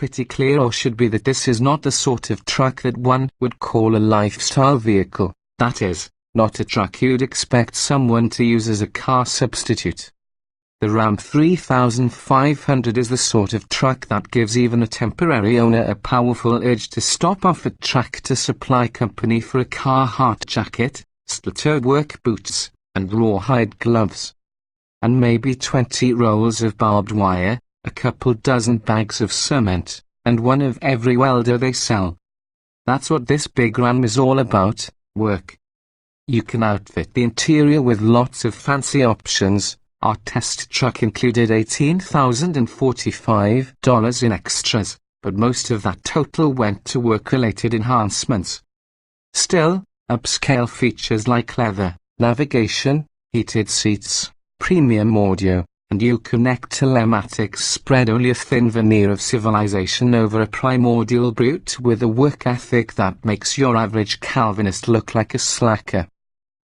pretty clear, or should be, that this is not the sort of truck that one would call a lifestyle vehicle. That is, not a truck you'd expect someone to use as a car substitute. The Ram 3500 is the sort of truck that gives even a temporary owner a powerful urge to stop off at Tractor Supply Company for a Carhartt jacket, steel-toed work boots, and rawhide gloves. And maybe 20 rolls of barbed wire, a couple dozen bags of cement, and one of every welder they sell. That's what this big Ram is all about, work. You can outfit the interior with lots of fancy options. Our test truck included $18,045 in extras, but most of that total went to work-related enhancements. Still, upscale features like leather, navigation, heated seats, premium audio, and Uconnect telematics spread only a thin veneer of civilization over a primordial brute with a work ethic that makes your average Calvinist look like a slacker.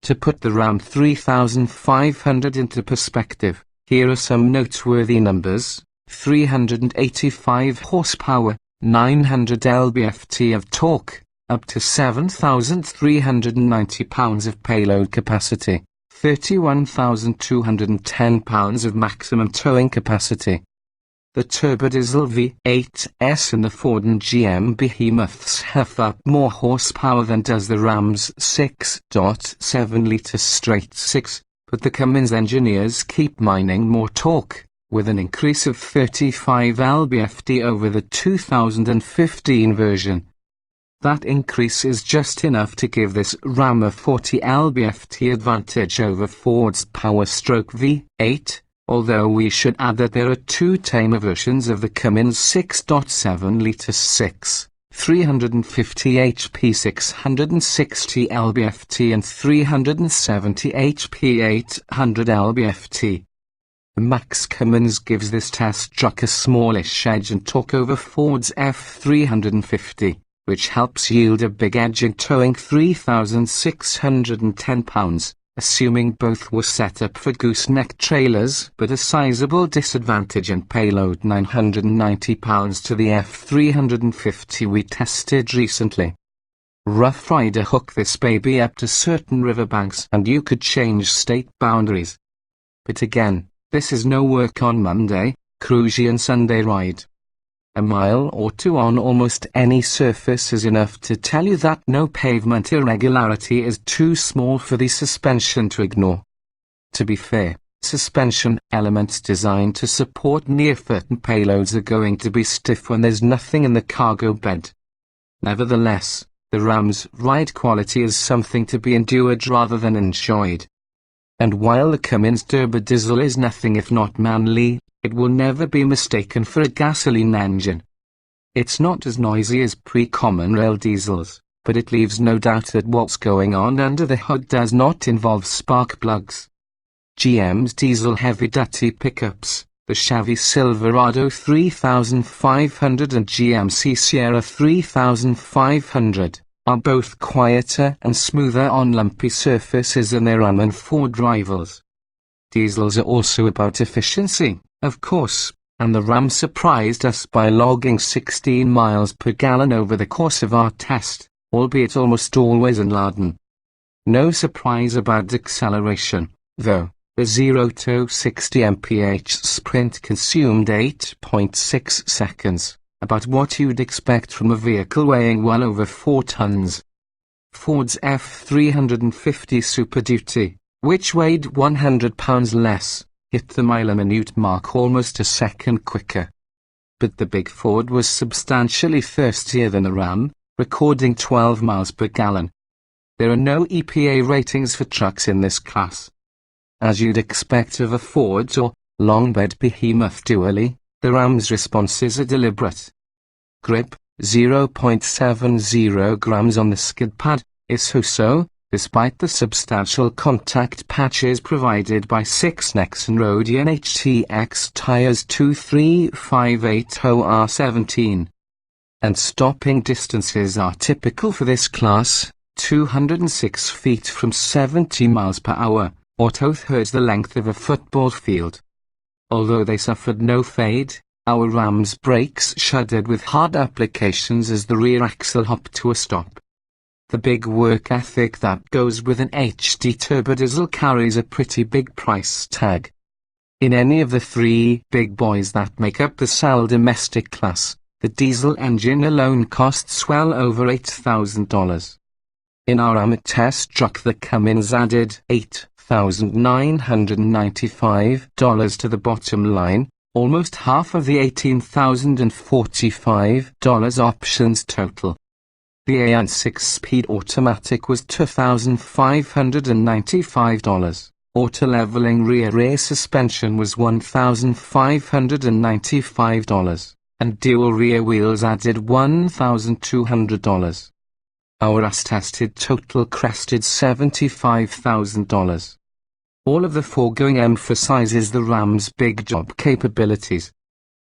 To put the Ram 3500 into perspective, here are some noteworthy numbers: 385 horsepower, 900 lb-ft of torque, up to 7,390 pounds of payload capacity, 31,210 pounds of maximum towing capacity. The turbodiesel V8S and the Ford and GM behemoths have up more horsepower than does the Ram's 6.7-litre straight-six, but the Cummins engineers keep mining more torque, with an increase of 35 lb-ft over the 2015 version. That increase is just enough to give this Ram a 40 lb-ft advantage over Ford's Powerstroke V8, although we should add that there are two tamer versions of the Cummins 6.7-litre 350 HP 660 lb-ft and 370 HP 800 lb-ft. Max Cummins gives this test truck a smallish edge and torque over Ford's F350, which helps yield a big edging towing 3,610 pounds. Assuming both were set up for gooseneck trailers, but a sizable disadvantage in payload 990 pounds to the F350 we tested recently. Rough Rider hook this baby up to certain riverbanks and you could change state boundaries. But again, this is no work on Monday, cruisy and Sunday ride. A mile or two on almost any surface is enough to tell you that no pavement irregularity is too small for the suspension to ignore. To be fair, suspension elements designed to support near-fit payloads are going to be stiff when there's nothing in the cargo bed. Nevertheless, the Ram's ride quality is something to be endured rather than enjoyed. And while the Cummins turbodiesel is nothing if not manly, it will never be mistaken for a gasoline engine. It's not as noisy as pre-common rail diesels, but it leaves no doubt that what's going on under the hood does not involve spark plugs. GM's diesel heavy-duty pickups, the Chevy Silverado 3500 and GMC Sierra 3500, are both quieter and smoother on lumpy surfaces than their Ram and Ford rivals. Diesels are also about efficiency, of course, and the Ram surprised us by logging 16 miles per gallon over the course of our test, albeit almost always in Laden. No surprise about acceleration, though. The 0 to 60 mph sprint consumed 8.6 seconds, about what you'd expect from a vehicle weighing well over 4 tons. Ford's F350 Super Duty, which weighed 100 pounds less, hit the mile-a-minute mark almost a second quicker. But the big Ford was substantially thirstier than the Ram, recording 12 miles per gallon. There are no EPA ratings for trucks in this class. As you'd expect of a Ford or long-bed behemoth dually, the Ram's responses are deliberate. Grip, 0.70 grams on the skid pad, is so-so, despite the substantial contact patches provided by 6 Nexen Rodian HTX tires 23580R17. And stopping distances are typical for this class, 206 feet from 70 miles per hour, or 2/3 the length of a football field. Although they suffered no fade, Our Ram's brakes shuddered with hard applications as the rear axle hopped to a stop. The big work ethic that goes with an HD turbodiesel carries a pretty big price tag. In any of the three big boys that make up the SAL domestic class, the diesel engine alone costs well over $8,000. In our Ram test truck, the Cummins added $8,995 to the bottom line, almost half of the $18,045 options total. The AN 6-speed automatic was $2,595. Auto-leveling rear suspension was $1,595, and dual rear wheels added $1,200. Our as-tested total crested $75,000. All of the foregoing emphasizes the Ram's big job capabilities.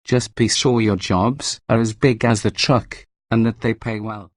Just be sure your jobs are as big as the truck, and that they pay well.